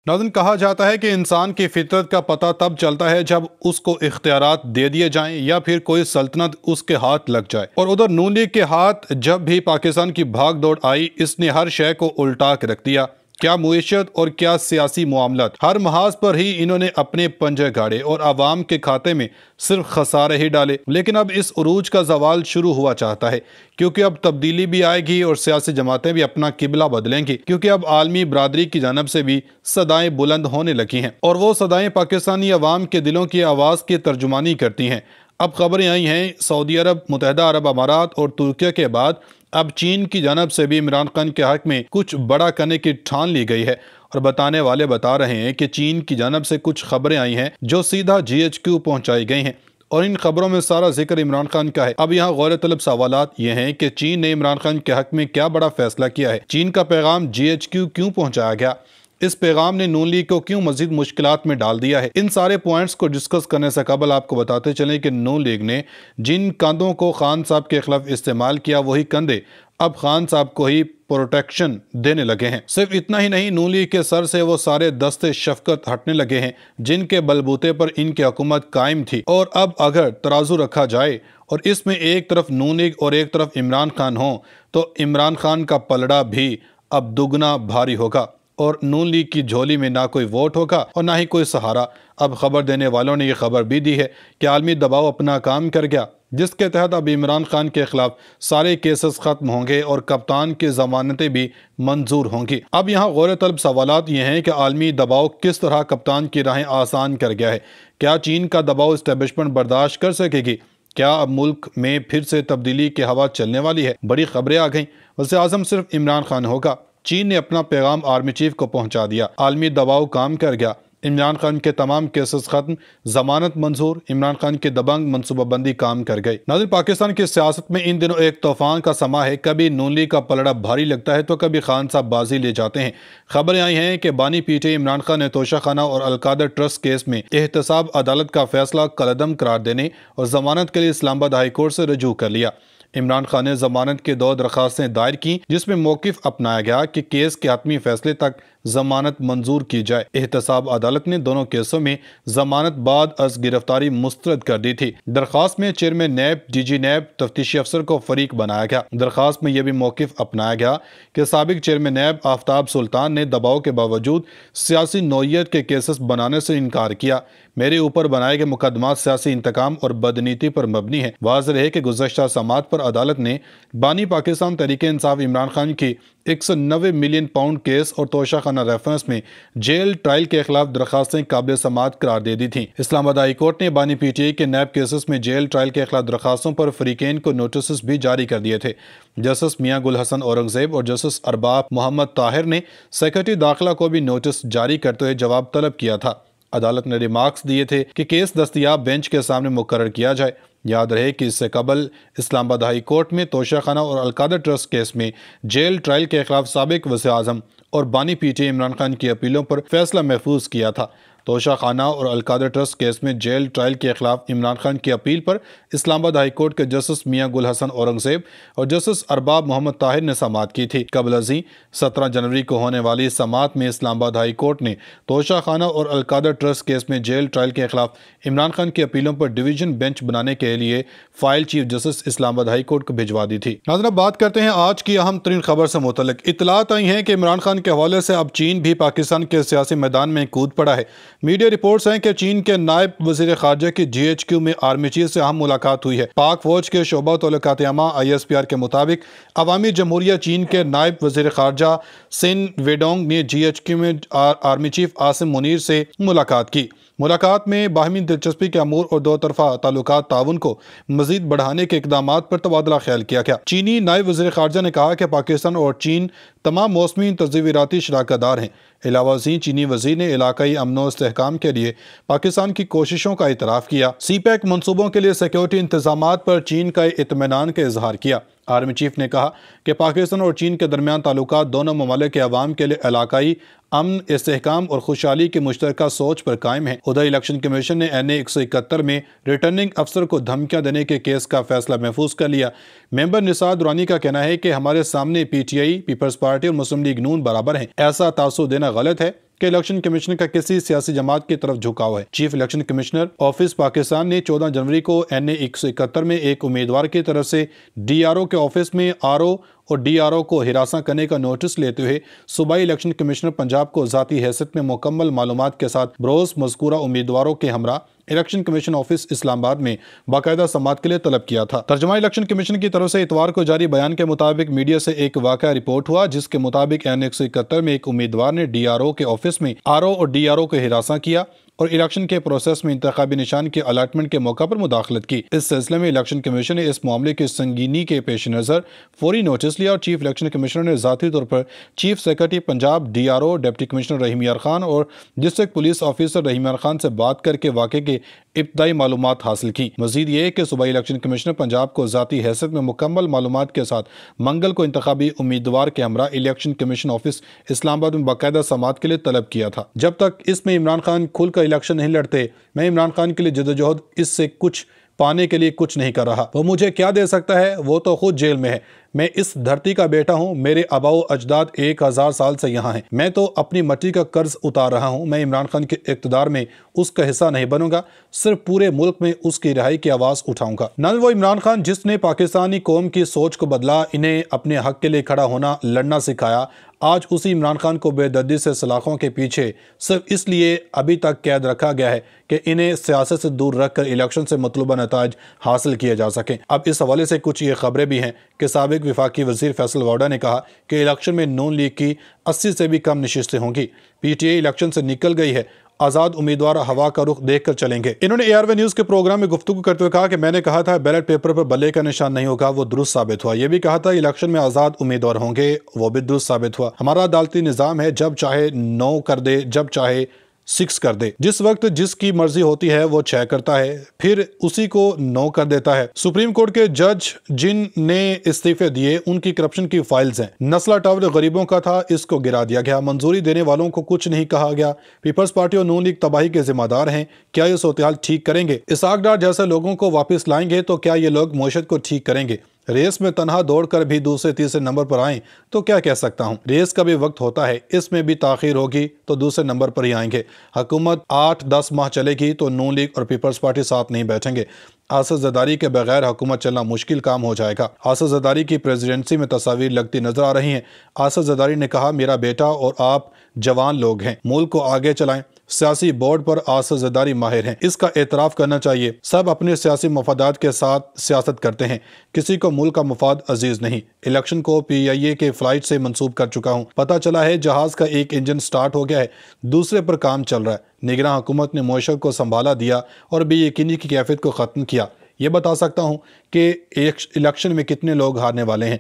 नाज़रीन, कहा जाता है कि इंसान की फितरत का पता तब चलता है जब उसको इख्तियारात दे दिए जाएं या फिर कोई सल्तनत उसके हाथ लग जाए। और उधर नून लीग के हाथ जब भी पाकिस्तान की भाग दौड़ आई, इसने हर शय को उल्टा के रख दिया। क्या मुईशत और क्या सियासी मामलात, हर महाज पर ही इन्होंने अपने पंजे गाड़े और आवाम के खाते में सिर्फ खसारे ही डाले। लेकिन अब इस उरूज का जवाल शुरू हुआ चाहता है, क्योंकि अब तब्दीली भी आएगी और सियासी जमातें भी अपना किबला बदलेंगी, क्योंकि अब आलमी बरादरी की जानब से भी सदाएं बुलंद होने लगी हैं और वो सदाएं पाकिस्तानी अवाम के दिलों की आवाज़ की तर्जुमानी करती हैं। अब खबरें आई हैं सऊदी अरब, मुत्तहिदा अरब अमारात और तुर्की के बाद अब चीन की जानब से भी इमरान खान के हक में कुछ बड़ा करने की ठान ली गई है। और बताने वाले बता रहे हैं कि चीन की जानब से कुछ खबरें आई हैं जो सीधा GHQ पहुंचाई गई हैं और इन खबरों में सारा जिक्र इमरान खान का है। अब यहाँ गौर तलब सवालात ये हैं कि चीन ने इमरान खान के हक में क्या बड़ा फैसला किया है। चीन का पैगाम GHQ क्यों पहुंचाया गया, इस पैगाम ने नून लीग को क्यों मजीद मुश्किलात में डाल दिया है। इन सारे पॉइंट्स को डिस्कस करने से कबल आपको बताते चलें कि नून लीग ने जिन कंधों को खान साहब के खिलाफ इस्तेमाल किया, वही कंधे अब खान साहब को ही प्रोटेक्शन देने लगे हैं। सिर्फ इतना ही नहीं, नून लीग के सर से वो सारे दस्ते शफकत हटने लगे हैं जिनके बलबूते पर इनकी हुकूमत कायम थी। और अब अगर तराजू रखा जाए और इसमें एक तरफ नून लीग और एक तरफ इमरान खान हो, तो इमरान खान का पलड़ा भी अब दुगना भारी होगा और नून लीग की झोली में ना कोई वोट होगा और ना ही कोई सहारा। अब खबर देने वालों ने यह खबर भी दी है कि आलमी दबाव अपना काम कर गया, जिसके तहत अब इमरान खान के खिलाफ सारे केसेस खत्म होंगे और कप्तान की जमानतें भी मंजूर होंगी। अब यहाँ गौर तलब सवालात ये हैं कि आलमी दबाव किस तरह कप्तान की राहें आसान कर गया है। क्या चीन का दबाव इस्टेब्लिशमेंट बर्दाश्त कर सकेगी? क्या अब मुल्क में फिर से तब्दीली की हवा चलने वाली है? बड़ी खबरें आ गईं। वज़ीर आज़म सिर्फ इमरान खान होगा। चीन ने अपना पैगाम आर्मी चीफ को पहुंचा दिया, आलमी दबाव काम कर गया, इमरान खान के तमाम केसेस खत्म, जमानत मंजूर, इमरान खान के दबंग मनसूबाबंदी काम कर गई। नाज़रीन, पाकिस्तान की सियासत में इन दिनों एक तूफान का समा है। कभी नून लीग का पलड़ा भारी लगता है तो कभी खान साहब बाजी ले जाते हैं। खबरें आई हैं कि बानी PTI इमरान खान ने तोशा खाना और अलकादर ट्रस्ट केस में एहतसाब अदालत का फैसला कलअदम करार देने और जमानत के लिए इस्लामाबाद हाई कोर्ट से रजू कर लिया। इमरान खान ने जमानत की 2 दरखास्तें दायर की, जिसमें मौकिफ अपनाया गया कि केस के हतमी फैसले तक जमानत मंजूर की जाए। एहतसाब अदालत ने दोनों केसों में जमानत बाद अज गिरफ्तारी मुस्तरद कर दी थी। दरखास्त में चेयरमैन नैब, DG नैब, तफ्तीशी अफसर को फरीक बनाया गया। दरखास्त में यह भी मौकिफ अपनाया गया कि साबिक चेयरमैन नैब आफ्ताब सुल्तान ने दबाव के बावजूद सियासी नौयत के केसेस बनाने से इनकार किया। मेरे ऊपर बनाए गए मुकदमात सियासी इंतकाम और बदनीति पर मबनी है। वाज़ेह है कि गुज़श्ता समात पर अदालत ने बानी पाकिस्तान तहरीक इंसाफ इमरान खान की 190 मिलियन पाउंड केस और तोशा खाना रेफरेंस में जेल ट्रायल के खिलाफ दरखास्तें काबिल समात करार दे दी थी। इस्लामाबाद हाई कोर्ट ने बानी PTI के नैब केसेस में जेल ट्रायल के खिलाफ दरखास्तों पर फरीकैन को नोटिस भी जारी कर दिए थे। जस्टिस मियां गुल हसन औरंगजेब और जस्टिस अरबाब मोहम्मद ताहिर ने सेक्रेटरी दाखिला को भी नोटिस जारी करते हुए जवाब तलब किया था। अदालत ने रिमार्क्स दिए थे कि केस दस्तयाब बेंच के सामने मुकर्रर किया जाए। याद रहे कि इससे कबल इस्लामाबाद हाई कोर्ट में तोशा खाना और अलकादर ट्रस्ट केस में जेल ट्रायल के खिलाफ साबिक वज़ीर आज़म और बानी PTI इमरान खान की अपीलों पर फैसला महफूज किया था। तोशा खाना और अलकादर ट्रस्ट केस में जेल ट्रायल के खिलाफ इमरान खान की अपील पर इस्लामाबाद हाई कोर्ट के जस्टिस मियां गुल हसन औरंगजेब और जस्टिस अरबाब मोहम्मद ताहिर ने समाअत की थी। कबल अजी 17 जनवरी को होने वाली समाअत में इस्लामाबाद हाई कोर्ट ने तोशा खाना और अलकादर ट्रस्ट केस में जेल ट्रायल के खिलाफ इमरान खान की अपीलों पर डिवीजन बेंच बनाने के लिए file chief justice Islamabad high court को भिजवा दी थी। नाज़रीन, बात करते हैं आज की अहम तरीन खबर से मुतल्लिक। इत्तलात आई हैं कि इमरान खान के हवाले से अब चीन भी पाकिस्तान के सियासी मैदान में कूद पड़ा है। मीडिया रिपोर्ट्स हैं कि चीन के नायब वजीर खारजा की GHQ में आर्मी चीफ से अहम मुलाकात हुई है। पाक फौज के शोबा तौलकात आमा ISPR के मुताबिक अवामी जमहूरिया चीन के नायब वजीर खारजा सिन वेडोंग ने GHQ में आर्मी चीफ आसिम मुनीर से मुलाकात की। मुलाकात में बाहमी दिलचस्पी के अमूर और 2 तरफा ताल्लुकात ताउन को मजीद बढ़ाने के इकदाम पर तबादला ख्याल किया गया। चीनी नायब वज़ीर ख़ारजा ने कहा कि पाकिस्तान और चीन तमाम मौसमी तज़वीराती शराकतदार हैं। अलावा चीनी वज़ीर ने इलाकाई अमन व इस्तेहकाम के लिए पाकिस्तान की कोशिशों का इतराफ़ किया। CPEC मनसूबों के लिए सिक्योरिटी इंतजामात पर चीन का इत्मीनान का इजहार किया। आर्मी चीफ ने कहा कि पाकिस्तान और चीन के दरमियान ताल्लुकात दोनों ममालिक के अवाम के लिए इलाकाई अमन, इस्तेहकाम और खुशहाली की मुश्तरका सोच पर कायम है। उधर इलेक्शन कमीशन ने NA 171 में रिटर्निंग अफसर को धमकियां देने के केस का फैसला महफूज कर लिया। मेंबर निसार दुरानी का कहना है कि हमारे सामने PTI, पीपल्स पार्टी और मुस्लिम लीग नून बराबर हैं। ऐसा तासुर देना गलत है। کہ الیکشن کمیشن کا کسی سیاسی جماعت کی طرف جھکاؤ ہے۔ Chief election commissioner office Pakistan نے 14 جنوری کو NA 171 میں ایک امیدوار کی طرف سے DRO کے آفس میں RO اور DRO کو ہراساں کرنے کا نوٹس لیتے ہوئے صوبائی الیکشن کمشنر پنجاب کو ذاتی حیثیت میں مکمل معلومات کے ساتھ بروز مذکورہ امیدواروں کے ہمراہ الیکشن کمیشن آفس اسلام آباد میں باقاعدہ سماعت کے لیے طلب کیا تھا۔ ترجمہ الیکشن کمیشن کی طرف سے اتوار کو جاری بیان کے مطابق میڈیا سے ایک واقعہ رپورٹ ہوا جس کے مطابق NA 171 میں ایک امیدوار نے DRO کے آفس میں RO اور DRO کو ہراساں کیا اور الیکشن کے پروسیس میں انتخابی نشان کے الاٹمنٹ کے موقع پر مداخلت کی۔ اس سلسلے میں الیکشن کمیشن نے اس معاملے کی سنگینی کے پیش نظر فوری نوٹس لیا اور چیف الیکشن کمشنر نے ذاتی طور پر chief secretary Punjab DRO deputy commissioner Rahim Yar Khan اور ڈسٹرکٹ پولیس آفیسر رحیم یار خان سے بات کر کے واقعے کے ابتدائی معلومات حاصل کی۔ مزید یہ کہ صوبائی الیکشن کمشنر پنجاب کو ذاتی حیثیت میں مکمل معلومات کے ساتھ منگل کو انتخابی امیدوار کے ہمراہ الیکشن کمیشن آفس اسلام آباد میں باقاعدہ سماعت کے لیے طلب کیا تھا۔ جب تک اس میں عمران خان کھل کر الیکشن نہیں لڑتے، میں عمران خان کے لیے جدوجہد اس سے کچھ پانے کے لیے کچھ نہیں کر رہا۔ وہ مجھے کیا دے سکتا ہے؟ وہ تو خود جیل میں ہے۔ میں اس دھرتی کا بیٹا ہوں، میرے آباء و اجداد 1000 سال سے یہاں ہیں۔ میں تو اپنی مٹی کا قرض اتار رہا ہوں۔ میں عمران خان کے اقتدار میں اس کا حصہ نہیں بنوں گا، صرف پورے ملک میں اس کی رہائی کی آواز اٹھاؤں گا۔ نہ وہ عمران خان جس نے پاکستانی قوم کی سوچ کو بدلا، انہیں اپنے حق کے لیے کھڑا ہونا، لڑنا سکھایا، آج اسی عمران خان کو بے دردی سے سلاخوں کے پیچھے صرف اس لیے ابھی تک قید رکھا گیا ہے کہ انہیں سیاست سے دور رکھ کر الیکشن سے مطلوبہ نتائج حاصل کیے جا سکیں۔ اب اس حوالے سے کچھ یہ خبریں بھی ہیں کہ سابق وفاقی وزیر فیصل واؤڈا نے کہا کہ الیکشن میں نون لیگ کی 80 سے بھی کم نشستیں ہوں گی۔ PTI الیکشن سے نکل گئی ہے، آزاد امیدوار ہوا کا رخ دیکھ کر چلیں گے۔ انہوں نے ARY نیوز کے پروگرام میں گفتگو کرتے ہوئے کہا کہ میں نے کہا تھا بیلٹ پیپر پر بلے کا نشان نہیں ہوگا، وہ درست ثابت ہوا۔ یہ بھی کہا تھا الیکشن میں آزاد امیدوار ہوں گے، وہ بھی درست ثابت ہوا۔ ہمارا عدالتی نظام ہے، جب چاہے 9 کر دے، جب چاہے 6 کر دے، جس وقت جس کی مرضی ہوتی ہے وہ 6 کرتا ہے، پھر اسی کو 9 کر دیتا ہے۔ سپریم کورٹ کے جج جن نے استعفے دیے ان کی کرپشن کی فائلز ہیں۔ نسلہ ٹاور غریبوں کا تھا، اس کو گرا دیا گیا، منظوری دینے والوں کو کچھ نہیں کہا گیا۔ پیپلز پارٹی اور نون لیگ تباہی کے ذمہ دار ہیں، کیا یہ صورتحال ٹھیک کریں گے؟ اسحاق ڈار جیسے لوگوں کو واپس لائیں گے تو کیا یہ لوگ معیشت کو ٹھیک کریں گے؟ ریس میں تنہا دوڑ کر بھی دوسرے تیسرے نمبر پر آئیں تو کیا کہہ سکتا ہوں؟ ریس کا بھی وقت ہوتا ہے، اس میں بھی تاخیر ہوگی تو دوسرے نمبر پر ہی آئیں گے۔ حکومت 8-10 ماہ چلے گی تو نون لیگ اور پیپلز پارٹی ساتھ نہیں بیٹھیں گے۔ آصف زرداری کے بغیر حکومت چلنا مشکل کام ہو جائے گا۔ آصف زرداری کی پریزیڈنسی میں تصاویر لگتی نظر آ رہی ہیں۔ آصف زرداری نے کہا میرا بیٹا اور آپ جوان لوگ ہیں، ملک کو آگے چلائیں۔ سیاسی بورڈ پر آصف زرداری ماہر ہیں، اس کا اعتراف کرنا چاہیے۔ سب اپنے سیاسی مفادات کے ساتھ سیاست کرتے ہیں، کسی کو ملک کا مفاد عزیز نہیں۔ الیکشن کو PIA کے فلائٹ سے منسوب کر چکا ہوں، پتہ چلا ہے جہاز کا ایک انجن سٹارٹ ہو گیا ہے، دوسرے پر کام چل رہا ہے۔ نگراں حکومت نے معیشت کو سنبھالا دیا اور بے یقینی کی کیفیت کو ختم کیا۔ یہ بتا سکتا ہوں کہ الیکشن میں کتنے لوگ ہارنے والے ہیں۔